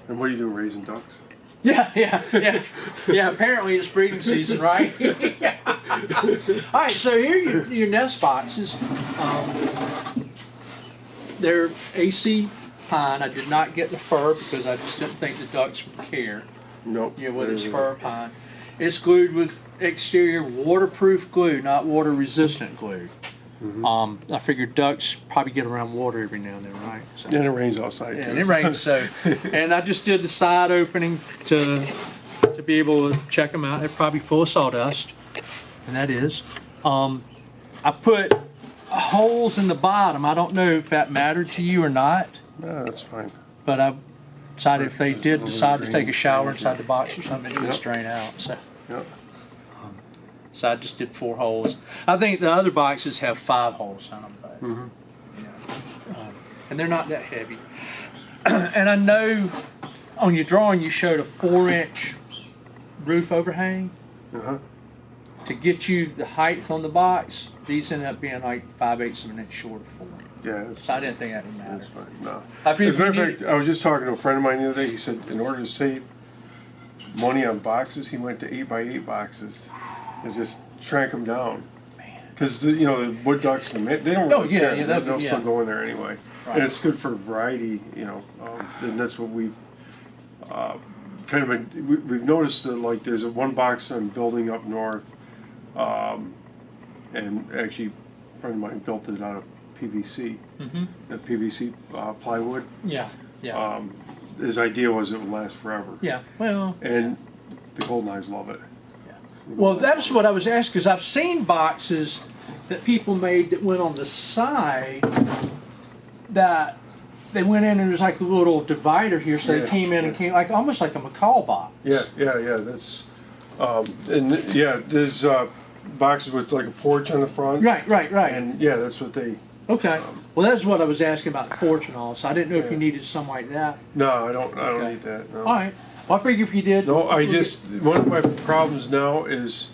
And what do you do, raising ducks? Yeah. Apparently it's breeding season, right? Yeah. All right, so here are your nest boxes. They're AC pine. I did not get the fir because I just didn't think the ducks would care. Nope. Yeah, whether it's fir or pine. It's glued with exterior waterproof glue, not water resistant glue. I figured ducks probably get around water every now and then, right? So, And it rains outside too. and it rains, so. And I just did the side opening to be able to check them out. They're probably full of sawdust, and that is. I put holes in the bottom. I don't know if that mattered to you or not, No, that's fine. but I decided if they did decide to take a shower inside the box or something, it would drain out. So. Yep. So I just did 4 holes. I think the other boxes have 5 holes on them, but and they're not that heavy. And I know on your drawing you showed a 4-inch roof overhang. To get you the height on the box, these ended up being like 5/8 of an inch short of 4. Yeah, that's, So I didn't think that would matter. that's fine. No. I feel As a matter of fact, I was just talking to a friend of mine the other day. He said in order to save money on boxes, he went to 8x8 boxes and just shrank them down. Because the wood ducks, they don't really care. They'll still go in there anyway. Right. And it's good for variety, and that's what we kind of we've noticed that, like, there's one box I'm building up north, and actually a friend of mine built it out of PVC, PVC plywood. Yeah. His idea was it would last forever. Yeah. Well. And the goldeneyes love it. Well, that's what I was asking, because I've seen boxes that people made that went on the side that they went in and there's like a little divider here, so they came in and came like almost like a macaw box. Yeah. That's there's boxes with like a porch on the front. Right. And that's what they. Okay. Well, that's what I was asking about the porch and all. So I didn't know if you needed something like that. No, I don't need that. No. All right. Well, I figure if you did. No, one of my problems now is,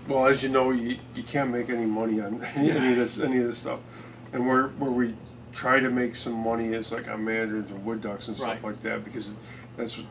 well, as you know, you can't make any money on any of this stuff, and where we try to make some money is like on mandarins and wood ducks and stuff like that, because that's what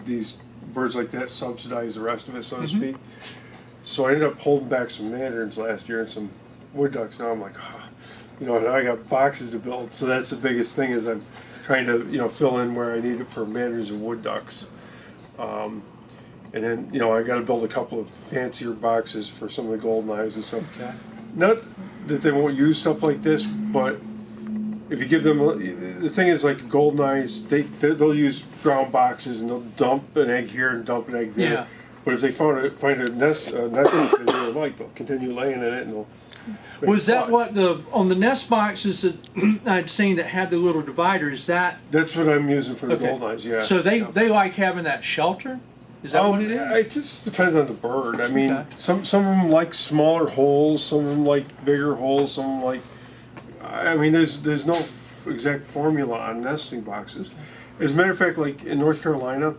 these birds like that subsidize the rest of it, so to speak. So I ended up holding back some mandarins last year and some wood ducks. Now I'm like, now I got boxes to build, so that's the biggest thing is I'm trying to fill in where I need it for mandarins and wood ducks, and then I got to build a couple of fancier boxes for some of the goldeneyes and stuff. Okay. Not that they won't use stuff like this, but if you give them, the thing is like goldeneyes, they'll use ground boxes and they'll dump an egg here and dump an egg there. Yeah. But if they find a nest that they really like, they'll continue laying in it and they'll. Was that what on the nest boxes that I'd seen that had the little dividers? That's what I'm using for the goldeneyes. Yeah. So they like having that shelter. Is that what it is? It just depends on the bird. I mean, some of them like smaller holes, some of them like bigger holes, some of them like. I mean, there's no exact formula on nesting boxes. As a matter of fact, like in North Carolina,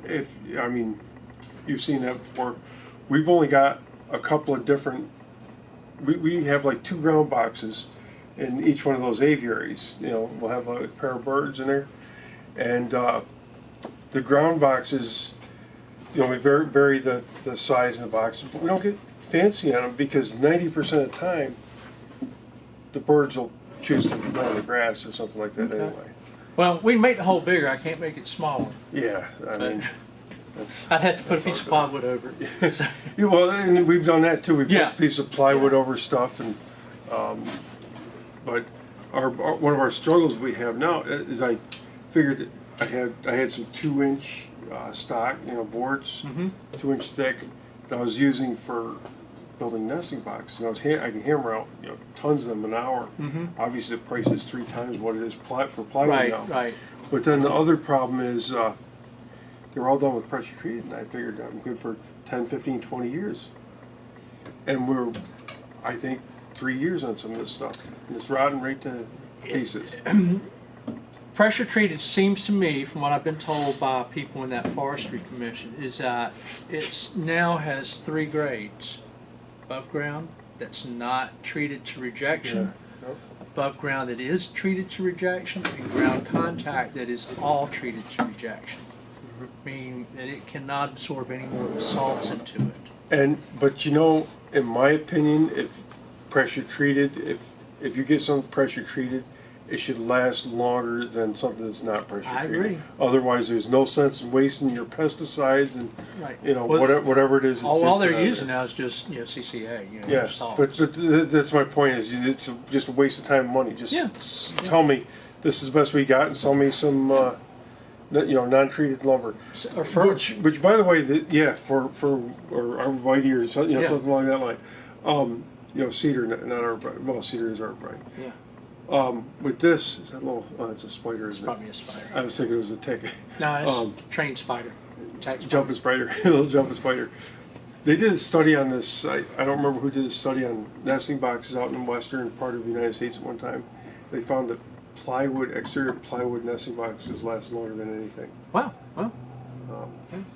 you've seen that before. We've only got a couple of different. We have like 2 ground boxes in each one of those aviaries. We'll have a pair of birds in there, and the ground boxes, we vary the size of the boxes, but we don't get fancy on them because 90% of the time, the birds will choose to go on the grass or something like that anyway. Well, we can make the hole bigger. I can't make it smaller. Yeah, I mean. I'd have to put a piece of plywood over it. Yeah, well, and we've done that too. We put a piece of plywood over stuff, and but one of our struggles we have now is I figured I had some 2-inch stock, boards, 2-inch thick, that I was using for building nesting boxes. And I can hammer out tons of them an hour. Obviously, the price is 3 times what it is for plywood now. Right. But then the other problem is. They were all done with pressure treated, and I figured I'm good for 10, 15, 20 years. And we're, I think, 3 years on some of this stuff. And it's rotting right to pieces. Pressure treated seems to me, from what I've been told by people in that forestry commission, is that it now has 3 grades. Above ground, that's not treated to rejection. above ground that is treated to rejection, and ground contact that is all treated to rejection. Meaning that it cannot absorb any more of the salts into it. But you know, in my opinion, if pressure treated, if you get something pressure treated, it should last longer than something that's not pressure treated. I agree. Otherwise, there's no sense in wasting your pesticides and Right. you know, Well, whatever it is. All they're using now is just CCA, Yeah, salts. but that's my point. Is it's just a waste of time and money. Just Yeah. tell me this is the best we got, and sell me some non-treated lumber. Or fir. Which by the way, for or arborvitae or something, Yeah. something along that line. Cedar, not arborvitae. Well, cedar is arborvitae. Yeah. With this, is that little? Oh, it's a spider, It's isn't probably it? a spider. I was thinking it was a tick. No, it's trained spider. Jumping spider, little jumping spider. They did a study on this. I don't remember who did a study on nesting boxes out in the western part of the United States at one time. They found that exterior plywood nesting boxes last longer than anything. Wow. Well,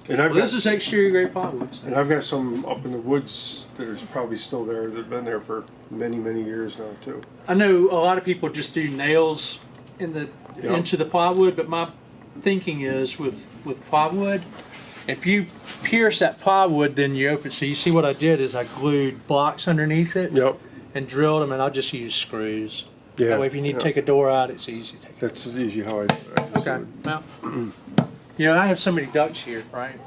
And I've this is exterior grade plywood. And I've got some up in the woods that are probably still there that have been there for many, many years now too. I know a lot of people just do nails into the plywood, but my thinking is with plywood, if you pierce that plywood, then you open. So you see what I did is I glued blocks underneath it. Yep. And drilled them, and I'll just use screws. Yeah. That way, if you need to take a door out, it's easy to take. That's usually how I do it. Okay. Well, I have so many ducks here, right?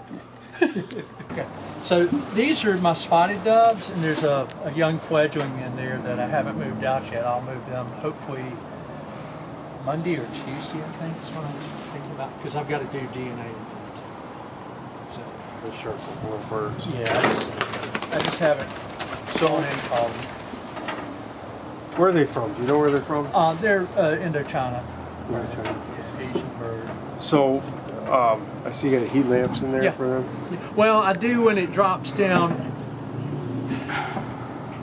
Okay. So these are my spotted doves, and there's a young fledgling in there that I haven't moved out yet. I'll move them hopefully Monday or Tuesday, I think is what I'm thinking about, because I've got to do DNA. So. The sharp little birds. Yeah, I just haven't sold any of them. Where are they from? Do you know where they're from? They're Indochina. Indochina. Asian bird. So, I see you got heat lamps in there for them? Well, I do when it drops down.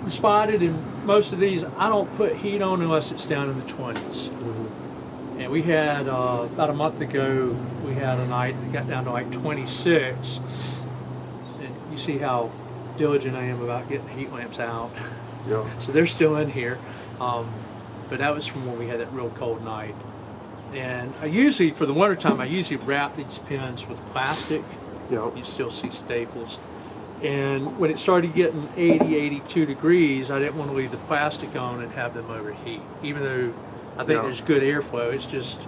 The spotted and most of these, I don't put heat on unless it's down in the 20s. Mm-hmm. And we had, about a month ago, we had a night that got down to like 26. And you see how diligent I am about getting the heat lamps out. Yeah. So they're still in here. But that was from when we had that real cold night. And I usually, for the wintertime, I usually wrap these pins with plastic. Yeah. You still see staples. And when it started getting 80, 82 degrees, I didn't want to leave the plastic on and have them overheat. Even though I think there's good airflow, it's just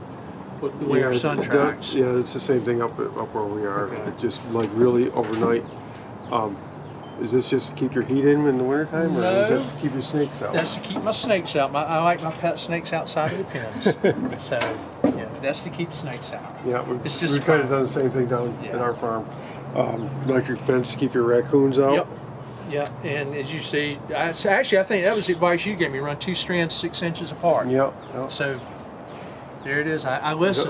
with the way our sun tracks. Yeah, it's the same thing up where we are. Okay. It just like really overnight. Is this just to keep your heat in the wintertime, or No. is that to keep your snakes out? That's to keep my snakes out. I like my pet snakes outside of the pens. So, yeah, that's to keep snakes out. Yeah, It's just we've kind fun. of done the same thing down Yeah. at our farm. Electric fence to keep your raccoons out. Yep. Yeah, and as you see, actually I think that was the advice you gave me: run 2 strands 6 inches apart. Yep. Yep. So there it is. I listen.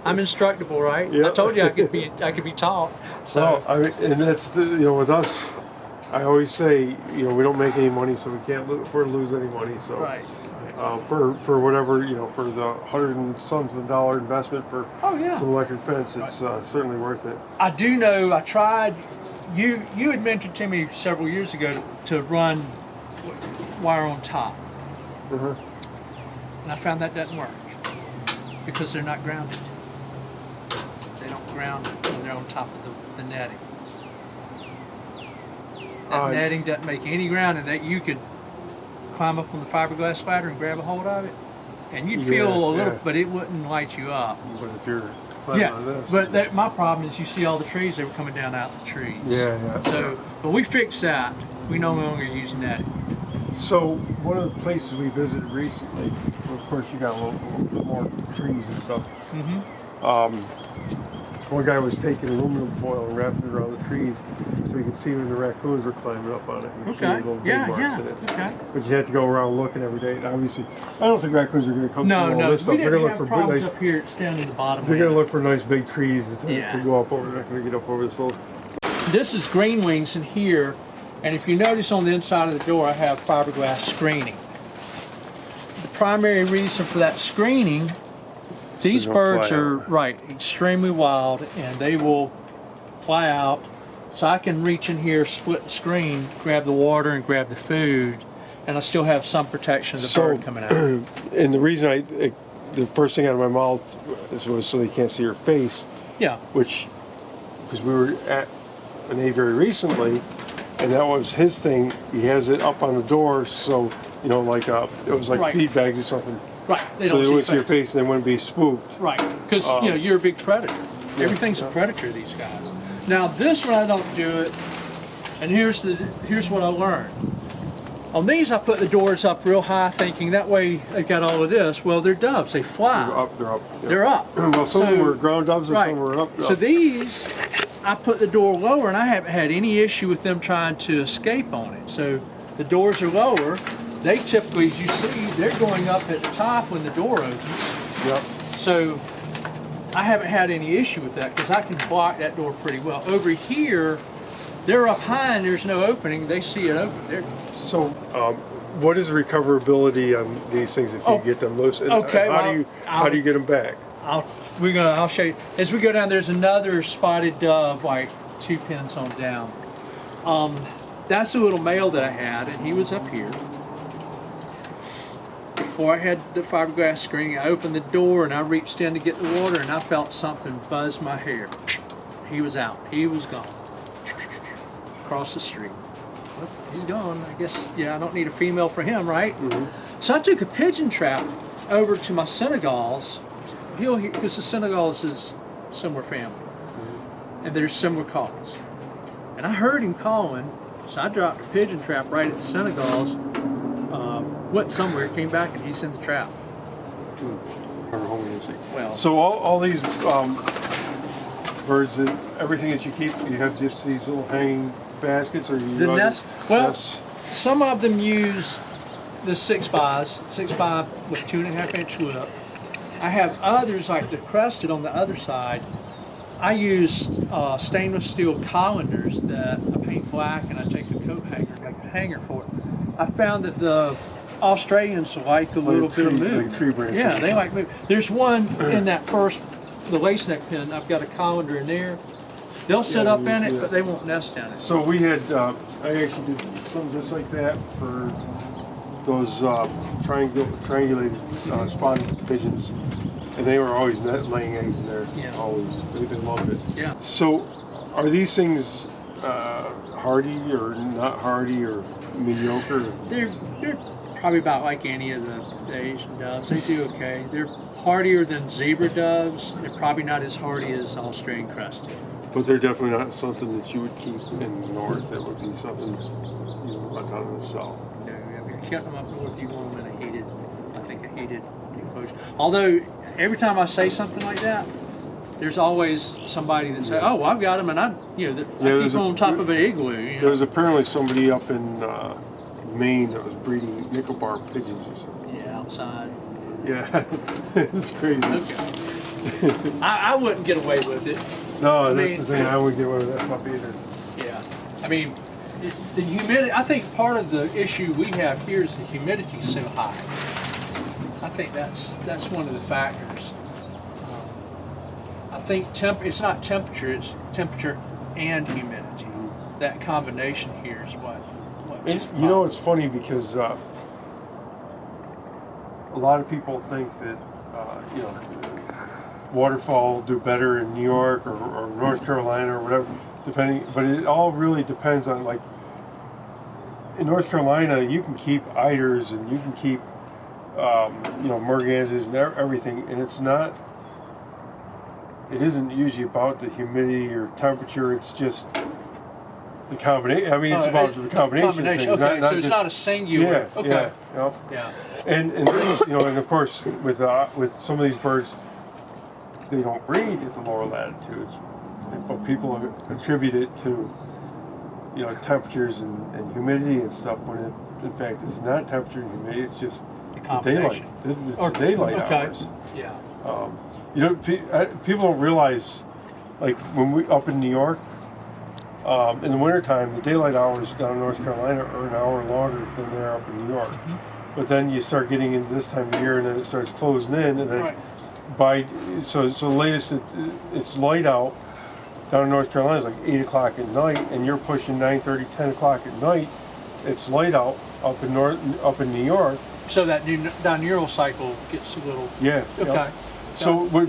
I'm instructable, right? I Yep. told you I could be taught. So and that's with us. I always say, we don't make any money, so we can't afford to lose any money. So, right. for whatever, for the $100 and something investment for some electric fence, it's certainly worth it. I do know. I tried. You had mentioned to me several years ago to run wire on top, Uh-huh. and I found that doesn't work because they're not grounded. They don't ground when they're on top of the netting. That netting doesn't make any grounding. That you could climb up on the fiberglass ladder and grab a hold of it, and you'd feel a little, but it wouldn't light you up. But if you're climbing on this, but my problem is you see all the trees that were coming down out the trees. Yeah. So, but we fixed that. We no longer use netting. So one of the places we visited recently, of course, you got a little more trees and stuff. Mm-hmm. One guy was taking aluminum foil and wrapping it around the trees so you could see when the raccoons were climbing up on it. You see little dig marks in it. Okay. But you have to go around looking every day. And obviously, I don't think raccoons are going to come through all this stuff. We They're going to didn't look have for problems nice. up here. It's down in the bottom. They're going to look for nice big trees to go up over. They're not going to get up over this little. This is green wings in here, and if you notice on the inside of the door, I have fiberglass screening. The primary reason for that screening. These birds are extremely wild, and they will fly out. So I can reach in here, split the screen, grab the water and grab the food, and I still have some protection of the bird coming out. And the reason the first thing out of my mouth was so they can't see your face. Yeah. Which, because we were at an aviary recently, and that was his thing. He has it up on the door, so you know, like it was like Right. feed bags or something. Right. So they wouldn't see your face, and they wouldn't be spooked. Right. Because you know you're a big predator. Everything's a predator. These guys. Now this one I don't do it, and here's what I learned. On these I put the doors up real high, thinking that way they got all of this. Well, they're doves. They fly. They're up. Yeah. They're up. Well, some of them were ground doves, and right. some were up. So these, I put the door lower, and I haven't had any issue with them trying to escape on it. So the doors are lower. They typically, as you see, they're going up at the top when the door opens. Yep. So I haven't had any issue with that because I can block that door pretty well. Over here, they're up high and there's no opening. They see it open. So, what is the recoverability on these things if you get them loose? And okay. How do you get them back? I'll show you as we go down. There's another spotted dove, like 2 pins on down. That's a little male that I had, and he was up here. Before I had the fiberglass screening, I opened the door and I reached in to get the water, and I felt something buzz my hair. He was out. He was gone. Across the street. Well, he's gone. I guess, yeah, I don't need a female for him, right? Mm-hmm. So I took a pigeon trap over to my Senegals, because the Senegals is similar family, and there's similar calls. And I heard him calling, so I dropped a pigeon trap right at the Senegals. Went somewhere, came back, and he's in the trap. Well, so all these birds, everything that you keep, you have just these little hanging baskets, or you the nest. Well, some of them use the 6x with 2.5-inch lip. I have others like the crested on the other side. I use stainless steel colanders that I paint black, and I take a coat hanger, like a hanger for it. I found that the Australians like a little bit of move. Like tree branches. Yeah, they like move. There's one in that the lace neck pen. I've got a colander in there. They'll sit up in it, but they won't nest in it. So we had, I actually did something just like that for those triangulated spotted pigeons, and they were always laying eggs in there. Yeah. Always. They loved it. Yeah. So, are these things hardy or not hardy or mediocre? They're probably about like any of the Asian doves. They do okay. They're hardier than zebra doves. They're probably not as hardy as Australian crested. But they're definitely not something that you would keep in the north. That would be something like down in the south. No, if you're kept them up north, you want them in a heated enclosure. Although every time I say something like that, there's always somebody that says, "Oh, well, I've got them, and I keep them on top of an igloo." There was apparently somebody up in Maine that was breeding Nicobar pigeons or something. Yeah, outside. Yeah, it's crazy. Okay. I wouldn't get away with it. No, that's the thing. I wouldn't get away with that stuff either. Yeah, I mean, the humidity. I think part of the issue we have here is the humidity's so high. I think that's one of the factors. I think it's not temperature; it's temperature and humidity. That combination here is what makes it You know, it's funny because a lot of people think that waterfowl do better in New York or North Carolina or whatever, depending. But it all really depends on, like, in North Carolina, you can keep eiders and you can keep mergansers and everything, and it isn't usually about the humidity or temperature. It's just the combination. I mean, it's about the combination of things. Okay, not so it's just, not a singular. Yeah, okay. Yeah. And and of course with some of these birds, they don't breed at the lower latitudes, but people attribute it to temperatures and humidity and stuff, when in fact it's not temperature and humidity. It's just the daylight. It's daylight hours. Yeah. People don't realize, like when we up in New York, in the wintertime, the daylight hours down in North Carolina are an hour longer than they are up in New York. Mm-hmm. But then you start getting into this time of year, and then it starts closing in, and then so the latest it's light out down in North Carolina is like 8 o'clock at night, and you're pushing 9:30, 10 o'clock at night, it's light out up in New York. So that diurnal cycle gets a little. Yeah. Okay. Yep. So what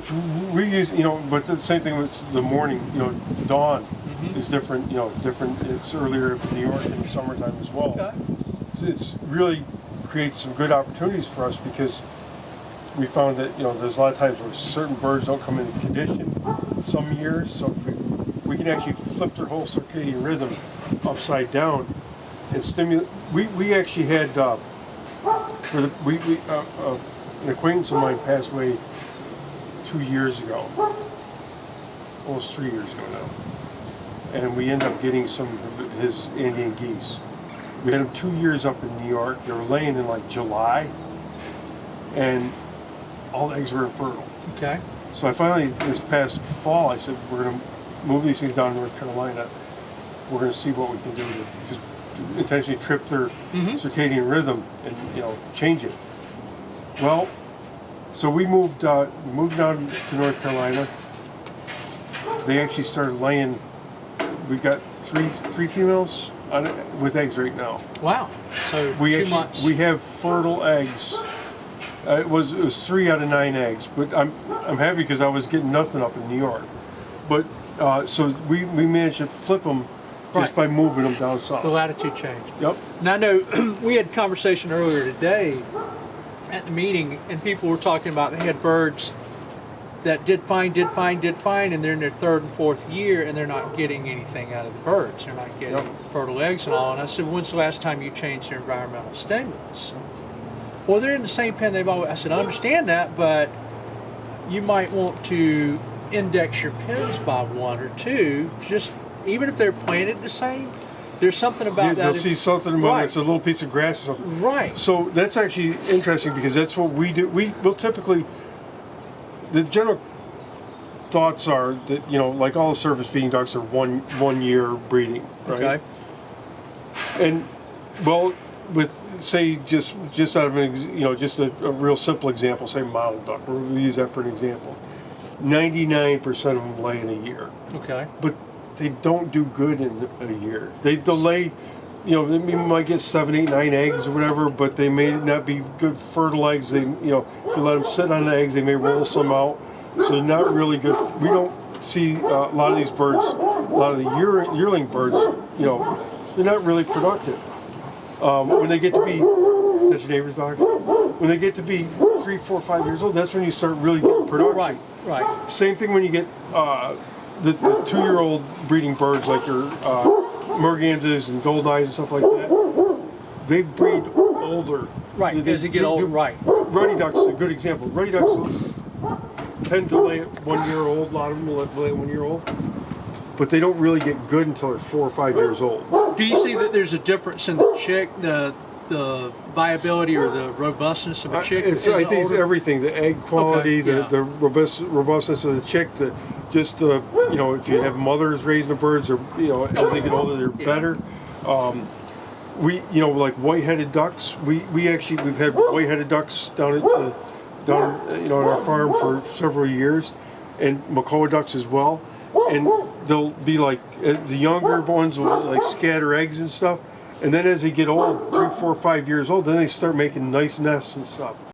we use, but the same thing with the morning, dawn is different, different. It's earlier in New York in the summertime as well. Okay. So it's really creates some good opportunities for us because we found that, there's a lot of times where certain birds don't come into condition some years, so we can actually flip their whole circadian rhythm upside down and stimulate. We actually had, an acquaintance of mine passed away 2 years ago, almost 3 years ago now, and we ended up getting some of his Indian geese. We had them 2 years up in New York. They were laying in like July, and all the eggs were infertile. Okay. So I finally, this past fall, I said, we're going to move these things down to North Carolina. We're going to see what we can do to intentionally trip their circadian rhythm and, change it. Well, so we moved down to North Carolina. They actually started laying. We got three females with eggs right now. Wow. So We 2 months. we have fertile eggs. It was 3 out of 9 eggs, but I'm happy because I was getting nothing up in New York. But so we managed to flip them just by moving them down south. The latitude change. Yep. And I know we had a conversation earlier today at the meeting, and people were talking about they had birds that did fine, and they're in their 3rd and 4th year, and they're not getting anything out of the birds. They're not getting fertile eggs and all. And I said, when's the last time you changed their environmental stimulus? Well, they're in the same pen they've always. I said, I understand that, but you might want to index your pens by 1 or 2, just even if they're planted the same. There's something about that. They'll see something about it's a little piece of grass or something. Right. So that's actually interesting because that's what we do. We'll typically, the general thoughts are that, like all the surface feeding ducks are one year breeding, right? Okay. And well, with say just out of just a real simple example, say model duck. We'll use that for an example. 99% of them lay in a year. Okay. But they don't do good in a year. They delay, they might get 7, 8, 9 eggs or whatever, but they may not be good fertile eggs. They, if you let them sit on the eggs, they may roll some out. So they're not really good. We don't see a lot of these birds, a lot of the yearling birds, they're not really productive. When they get to be, that's your neighbor's dogs? When they get to be 3, 4, 5 years old, that's when you start really getting production. Right. Same thing when you get the 2-year-old breeding birds like your mergansers and gold eyes and stuff like that. They breed older. Right. As they get older. Right. Ruddy ducks is a good example. Ruddy ducks tend to lay at 1 year old. A lot of them will lay at 1 year old. But they don't really get good until they're 4 or 5 years old. Do you see that there's a difference in the chick, the viability or the robustness of a chick? I think it's everything. The egg quality, the robustness of the chick, if you have mothers raising the birds, or as they get older, they're better. Like white-headed ducks. We've had white-headed ducks down on our farm for several years, and Macoa ducks as well. And they'll be like the younger ones will like scatter eggs and stuff, and then as they get old, 3, 4, 5 years old, then they start making nice nests and stuff.